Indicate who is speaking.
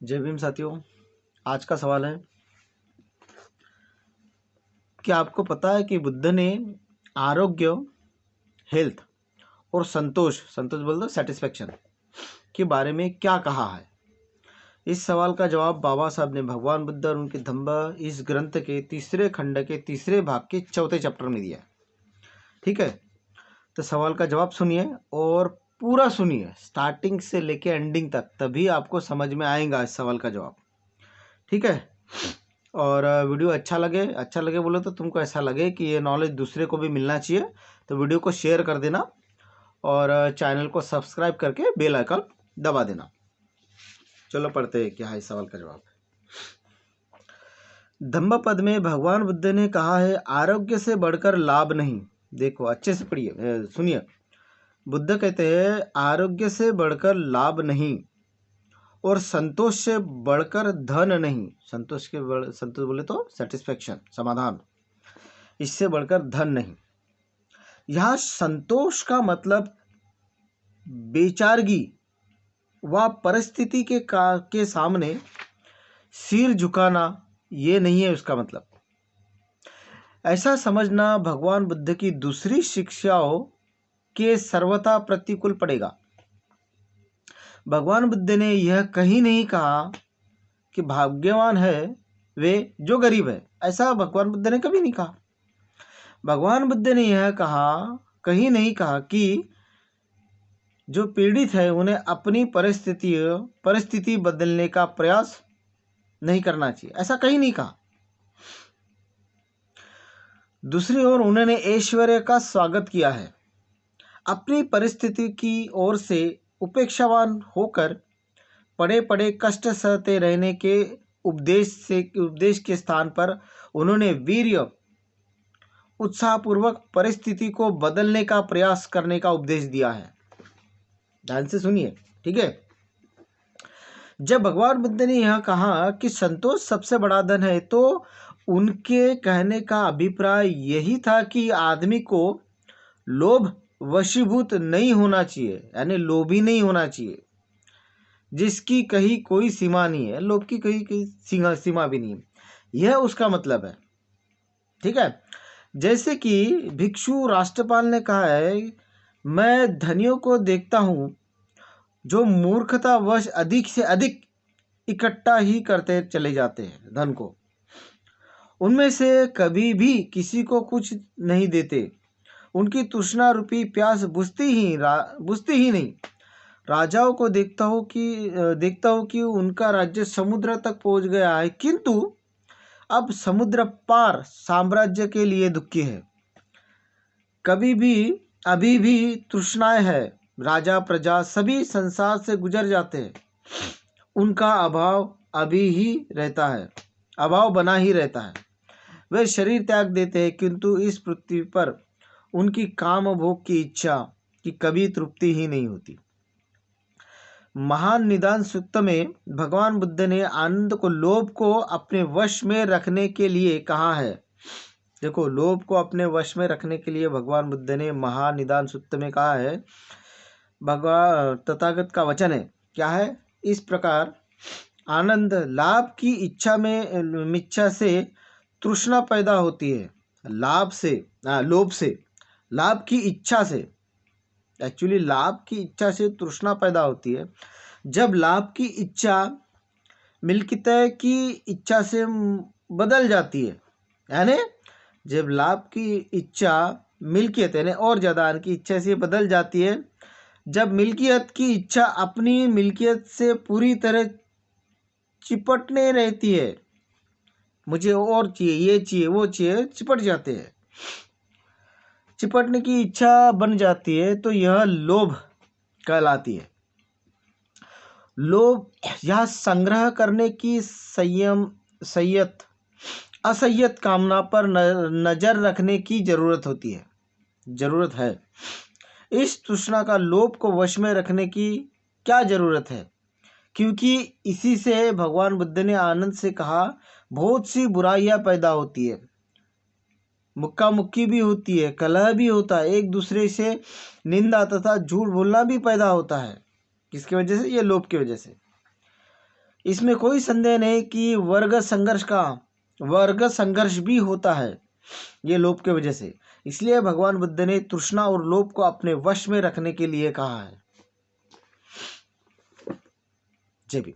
Speaker 1: जय भीम साथियों। आज का सवाल है कि आपको पता है कि बुद्ध ने आरोग्य, हेल्थ और संतोष संतोष बोल दो सेटिस्फेक्शन के बारे में क्या कहा है। इस सवाल का जवाब बाबा साहब ने भगवान बुद्ध और उनके धम्म इस ग्रंथ के तीसरे खंड के तीसरे भाग के चौथे चैप्टर में दिया है। ठीक है, तो सवाल का जवाब सुनिए और पूरा सुनिए स्टार्टिंग से लेके एंडिंग तक, तभी आपको समझ में आएगा इस सवाल का जवाब। ठीक है, और वीडियो अच्छा लगे बोले तो तुमको ऐसा लगे कि ये नॉलेज दूसरे को भी मिलना चाहिए तो वीडियो को शेयर कर देना और चैनल को सब्सक्राइब करके बेल आइकन दबा देना। चलो पढ़ते हैं क्या है इस सवाल का जवाब। धम्म पद में भगवान बुद्ध ने कहा है आरोग्य से बढ़कर लाभ नहीं। देखो अच्छे से पढ़िए, सुनिए। बुद्ध कहते हैं आरोग्य से बढ़कर लाभ नहीं और संतोष से बढ़कर धन नहीं। संतोष बोले तो सेटिस्फेक्शन, समाधान, इससे बढ़कर धन नहीं। यहाँ संतोष का मतलब बेचारगी व परिस्थिति के सामने सिर झुकाना ये नहीं है उसका मतलब। ऐसा समझना भगवान बुद्ध की दूसरी शिक्षाओं के सर्वथा प्रतिकूल पड़ेगा। भगवान बुद्ध ने यह कहीं नहीं कहा कि भाग्यवान है वे जो गरीब है, ऐसा भगवान बुद्ध ने कभी नहीं कहा। भगवान बुद्ध ने यह कहीं नहीं कहा कि जो पीड़ित है उन्हें अपनी परिस्थिति बदलने का प्रयास नहीं करना चाहिए, ऐसा कहीं नहीं कहा। दूसरी ओर उन्होंने ऐश्वर्य का स्वागत किया है। अपनी परिस्थिति की ओर से उपेक्षावान होकर पड़े पड़े कष्ट सहते रहने के उपदेश के स्थान पर उन्होंने वीर्य उत्साहपूर्वक परिस्थिति को बदलने का प्रयास करने का उपदेश दिया है। ध्यान से सुनिए, ठीक है। जब भगवान बुद्ध ने यह कहा कि संतोष सबसे बड़ा धन है, तो उनके कहने का अभिप्राय यही था कि आदमी को लोभ वशीभूत नहीं होना चाहिए, यानी लोभी नहीं होना चाहिए, जिसकी कहीं कोई सीमा नहीं है। लोभ की कहीं सीमा भी नहीं है, यह उसका मतलब है। ठीक है, जैसे कि भिक्षु राष्ट्रपाल ने कहा है, मैं धनियों को देखता हूँ जो मूर्खतावश अधिक से अधिक इकट्ठा ही करते चले जाते हैं धन को, उनमें से कभी भी किसी को कुछ नहीं देते। उनकी तृष्णा रूपी प्यास बुझती ही नहीं। राजाओं को देखता हूँ कि उनका राज्य समुद्र तक पहुँच गया है, किंतु अब समुद्र पार साम्राज्य के लिए दुखी है। अभी भी तृष्णाएं है। राजा प्रजा सभी संसार से गुजर जाते हैं, उनका अभाव बना ही रहता है। वे शरीर त्याग देते हैं, किंतु इस पृथ्वी पर उनकी काम भोग की इच्छा की कभी तृप्ति ही नहीं होती। महान निदान सूक्त में भगवान बुद्ध ने आनंद को लोभ को अपने वश में रखने के लिए कहा है। देखो, लोभ को अपने वश में रखने के लिए भगवान बुद्ध ने महान निदान सूक्त में कहा है। भगवान तथागत का वचन है, क्या है? इस प्रकार आनंद लाभ की इच्छा से तृष्णा पैदा होती है। लोभ से, लाभ की इच्छा से, एक्चुअली लाभ की इच्छा से तृष्णा पैदा होती है। जब लाभ की इच्छा मिल्कियत की इच्छा से बदल जाती है, यानी जब लाभ की इच्छा मिल्कियत यानी और ज़्यादा की इच्छा से बदल जाती है, जब मिल्कियत की इच्छा अपनी मिल्कियत से पूरी तरह चिपटने रहती है, मुझे और चाहिए, ये चाहिए, वो चाहिए, चिपट जाते हैं, चिपटने की इच्छा बन जाती है, तो यह लोभ कहलाती है। लोभ यह संग्रह करने की असह्यत कामना पर नजर रखने की जरूरत है। इस तृष्णा का लोभ को वश में रखने की क्या जरूरत है? क्योंकि इसी से भगवान बुद्ध ने आनंद से कहा, बहुत सी बुराइयां पैदा होती है, मुक्का मुक्की भी होती है, कलह भी होता है, एक दूसरे से निंदा तथा झूठ बोलना भी पैदा होता है। किसकी वजह से? ये लोभ की वजह से। इसमें कोई संदेह नहीं कि वर्ग संघर्ष भी होता है ये लोभ के वजह से। इसलिए भगवान बुद्ध ने तृष्णा और लोभ को अपने वश में रखने के लिए कहा है। जय भीम।